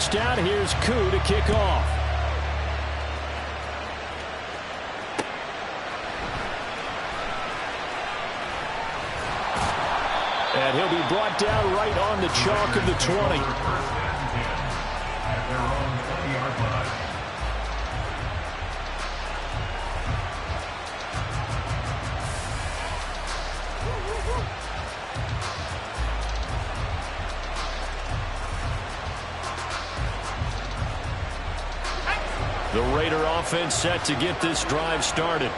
first down. Here's Koo to kick off. And he'll be brought down right on the chalk of the 20. The Raider offense set to get this drive started.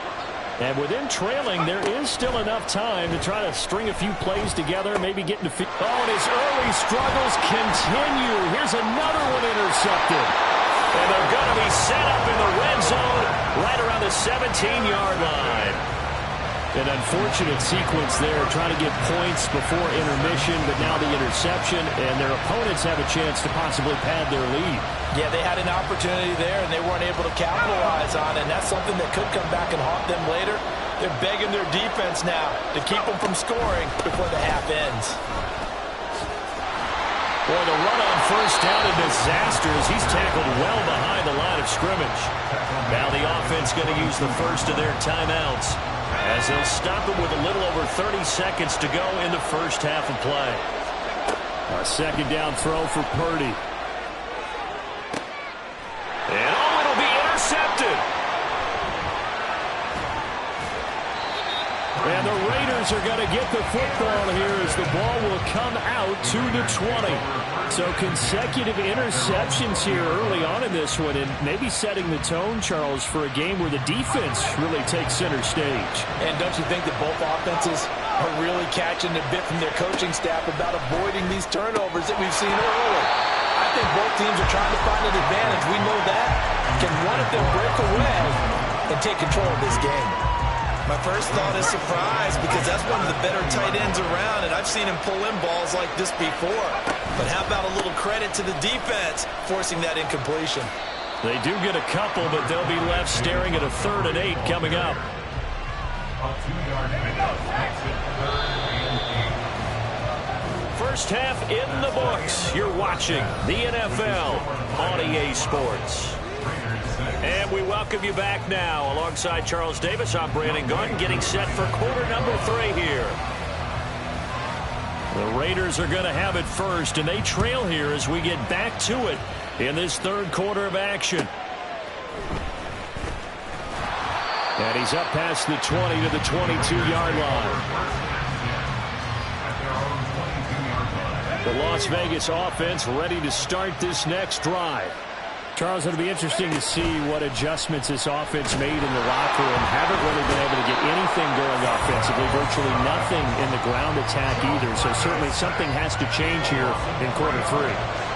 And with them trailing, there is still enough time to try to string a few plays together, maybe get into field. Oh, and his early struggles continue. Here's another one intercepted. And they're going to be set up in the red zone right around the 17-yard line. An unfortunate sequence there, trying to get points before intermission, but now the interception, and their opponents have a chance to possibly pad their lead. Yeah, they had an opportunity there, and they weren't able to capitalize on it, and that's something that could come back and haunt them later. They're begging their defense now to keep them from scoring before the half ends. Boy, the run on first down, a disaster as he's tackled well behind the line of scrimmage. Now the offense going to use the first of their timeouts, as they'll stop it with a little over 30 seconds to go in the first half of play. A second down throw for Purdy. And it'll be intercepted. And the Raiders are going to get the football here as the ball will come out to the 20. So consecutive interceptions here early on in this one, and maybe setting the tone, Charles, for a game where the defense really takes center stage. And don't you think that both offenses are really catching a bit from their coaching staff about avoiding these turnovers that we've seen early? I think both teams are trying to find an advantage. We know that. Can one of them break away and take control of this game? My first thought is surprise, because that's one of the better tight ends around, and I've seen him pull in balls like this before. But how about a little credit to the defense forcing that incompletion? They do get a couple, but they'll be left staring at a 3rd and 8 coming up. First half in the books. You're watching the NFL on EA Sports. And we welcome you back now. Alongside Charles Davis, I'm Brandon Gordon, getting set for quarter number 3 here. The Raiders are going to have it first, and they trail here as we get back to it in this 3rd quarter of action. And he's up past the 20 to the 22-yard line. The Las Vegas offense ready to start this next drive. Charles, it'll be interesting to see what adjustments this offense made in the locker room. Haven't really been able to get anything going offensively, virtually nothing in the ground attack either. So certainly something has to change here in quarter 3.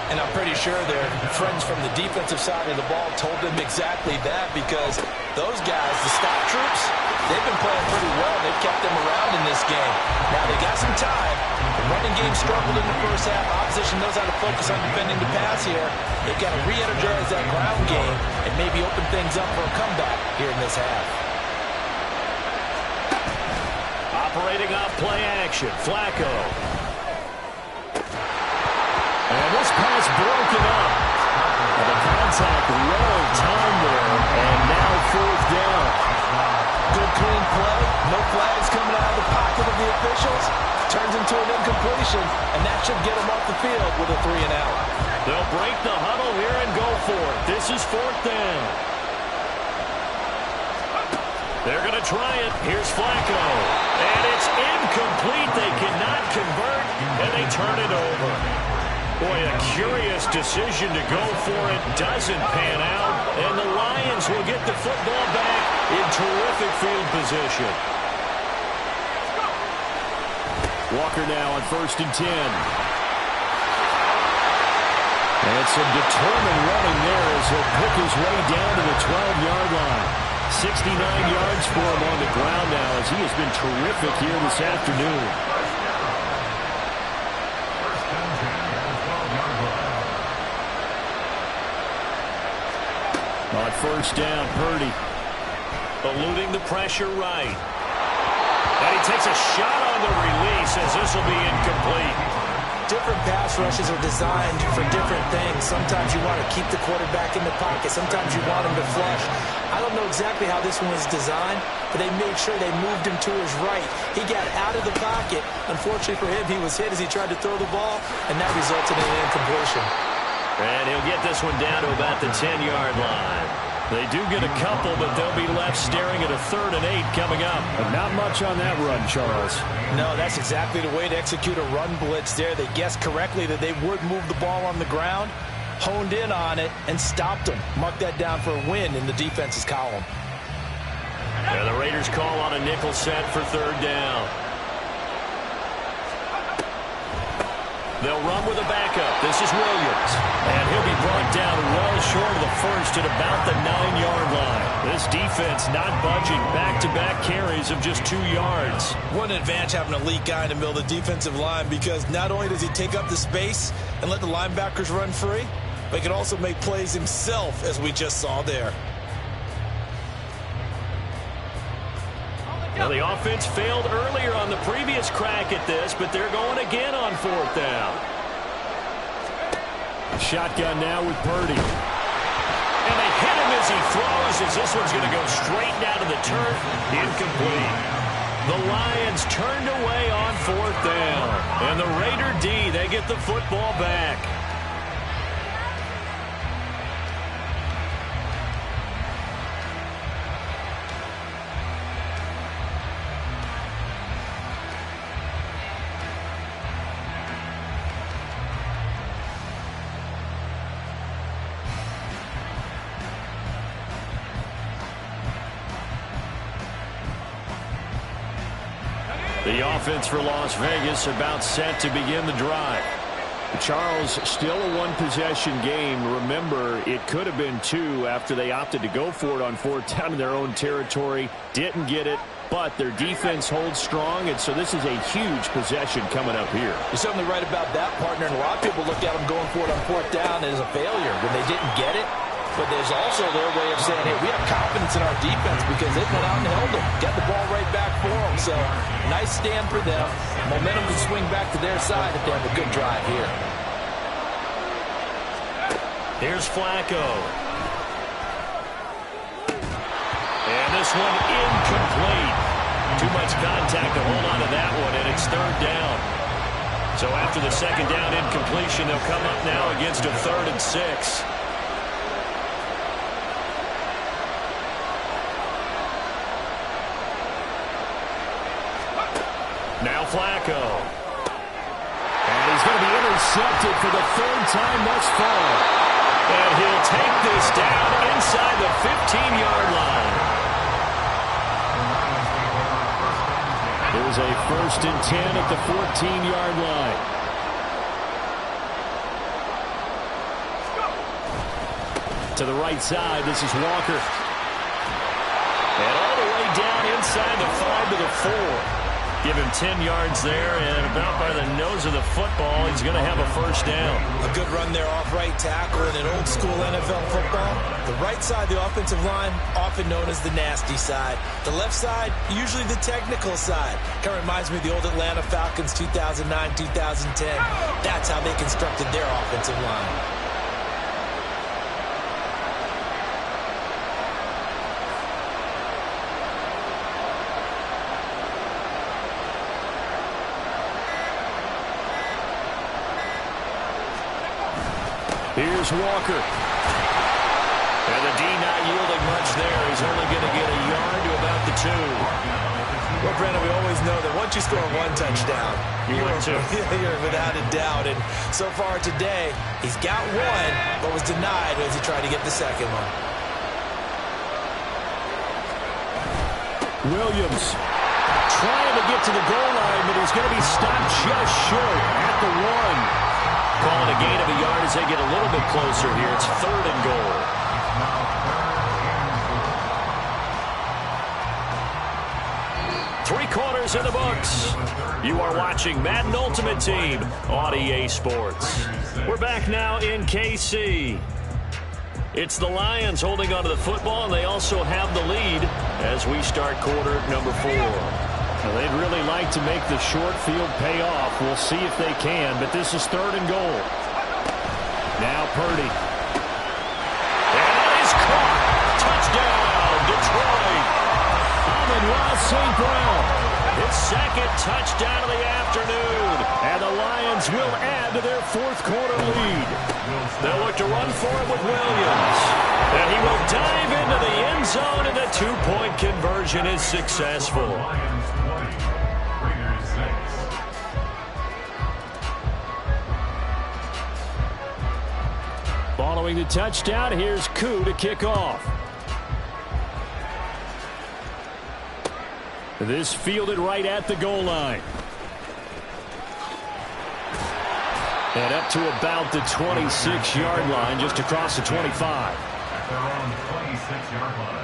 And I'm pretty sure their friends from the defensive side of the ball told them exactly that, because those guys, the stop troops, they've been playing pretty well. They've kept them around in this game. Now they got some time. The running game struggled in the first half. Opposition knows how to focus on defending the pass here. They've got to re-energize that ground game and maybe open things up for a comeback here in this half. Operating on play action, Flacco. And this pass broken up. And the contact low time there, and now 4th down. Good clean play. No flags coming out of the pocket of the officials. Turns into an incompletion, and that should get them off the field with a 3 and out. They'll break the huddle here and go for it. This is 4th down. They're going to try it. Here's Flacco. And it's incomplete. They cannot convert, and they turn it over. Boy, a curious decision to go for it. Doesn't pan out, and the Lions will get the football back in terrific field position. Walker now on 1st and 10. And some determined running there as he'll pick his way down to the 12-yard line. 69 yards for him on the ground now, as he has been terrific here this afternoon. On 1st down, Purdy eluding the pressure right. And he takes a shot on the release, as this will be incomplete. different pass rushes are designed for different things. Sometimes you want to keep the quarterback in the pocket. Sometimes you want him to flush. I don't know exactly how this one was designed, but they made sure they moved him to his right. He got out of the pocket. Unfortunately for him, he was hit as he tried to throw the ball, and that resulted in an incompletion. And he'll get this one down to about the 10-yard line. They do get a couple, but they'll be left staring at a 3rd and 8 coming up. But not much on that run, Charles. No, that's exactly the way to execute a run blitz there. They guessed correctly that they would move the ball on the ground, honed in on it, and stopped them. Mark that down for a win in the defense's column. And the Raiders call on a nickel set for 3rd down. They'll run with a backup. This is Williams. And he'll be brought down well short of the first at about the 9-yard line. This defense not budging. Back-to-back carries of just 2 yards. What an advantage having an elite guy in the middle of the defensive line, because not only does he take up the space and let the linebackers run free, but he can also make plays himself, as we just saw there. Well, the offense failed earlier on the previous crack at this, but they're going again on 4th down. Shotgun now with Purdy. And they hit him as he throws, as this one's going to go straight down to the turf. Incomplete. The Lions turned away on 4th down. And the Raider D, they get the football back. The offense for Las Vegas about set to begin the drive. Charles, still a one-possession game. Remember, it could have been 2 after they opted to go for it on 4th down in their own territory. Didn't get it, but their defense holds strong, and so this is a huge possession coming up here. You're certainly right about that, partner, and a lot of people look at them going for it on 4th down as a failure when they didn't get it. But there's also their way of saying, hey, we have confidence in our defense because they went out and held them. Got the ball right back for them. So, nice stand for them. Momentum can swing back to their side if they have a good drive here. Here's Flacco. And this one incomplete. Too much contact to hold on to that one, and it's 3rd down. So after the 2nd down incompletion, they'll come up now against a 3rd and 6. Now Flacco. And he's going to be intercepted for the 3rd time thus far. And he'll take this down inside the 15-yard line. There's a 1st and 10 at the 14-yard line. To the right side, this is Walker. And all the way down inside the 5 to the 4. Give him 10 yards there, and about by the nose of the football, he's going to have a 1st down. A good run there off right tackle in an old-school NFL football. The right side, the offensive line, often known as the nasty side. The left side, usually the technical side. Kind of reminds me of the old Atlanta Falcons 2009-2010. That's how they constructed their offensive line. Here's Walker. And the D not yielding much there. He's only going to get a yard to about the 2. Well, Brandon, we always know that once you score 1 touchdown, you're without a doubt. And so far today, he's got 1, but was denied as he tried to get the 2nd one. Williams trying to get to the goal line, but he's going to be stopped just short at the 1. Calling a gain of a yard as they get a little bit closer here. It's 3rd and goal. Three quarters in the books. You are watching Madden Ultimate Team on EA Sports. We're back now in KC. It's the Lions holding onto the football, and they also have the lead as we start quarter number 4. Well, they'd really like to make the short field pay off. We'll see if they can, but this is 3rd and goal. Now Purdy. And it is caught. Touchdown, Detroit. Amon-Ra St. Brown. His 2nd touchdown of the afternoon. And the Lions will add to their 4th quarter lead. They'll look to run for it with Williams. And he will dive into the end zone, and the 2-point conversion is successful. Following the touchdown, here's Koo to kick off. This fielded right at the goal line. And up to about the 26-yard line, just across the 25. At their own 26-yard line.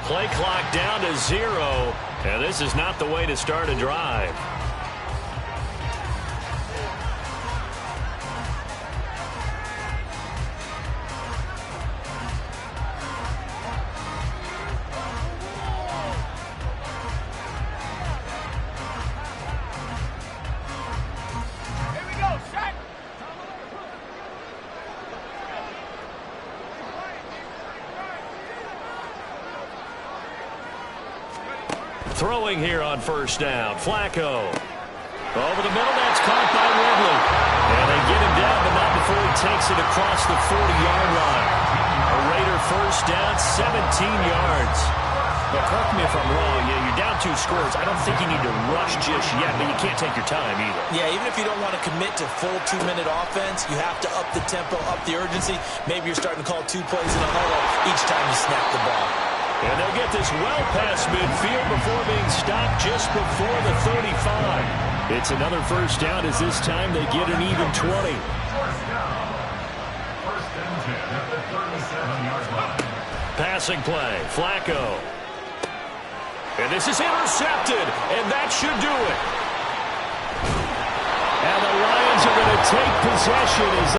Play clock down to 0, and this is not the way to start a drive. Throwing here on 1st down. Flacco. Over the middle, that's caught by Ridley. And they get him down, but not before he takes it across the 40-yard line. A Raider 1st down, 17 yards. Now, correct me if I'm wrong. Yeah, you're down 2 scores. I don't think you need to rush just yet, but you can't take your time either. Yeah, even if you don't want to commit to full 2-minute offense, you have to up the tempo, up the urgency. Maybe you're starting to call 2 plays in a huddle each time you snap the ball. And they'll get this well past midfield before being stopped just before the 35. It's another 1st down, as this time they get an even 20. 1st down. 1st and 10 at the 37-yard line. Passing play, Flacco. And this is intercepted, and that should do it. And the Lions are going to take possession as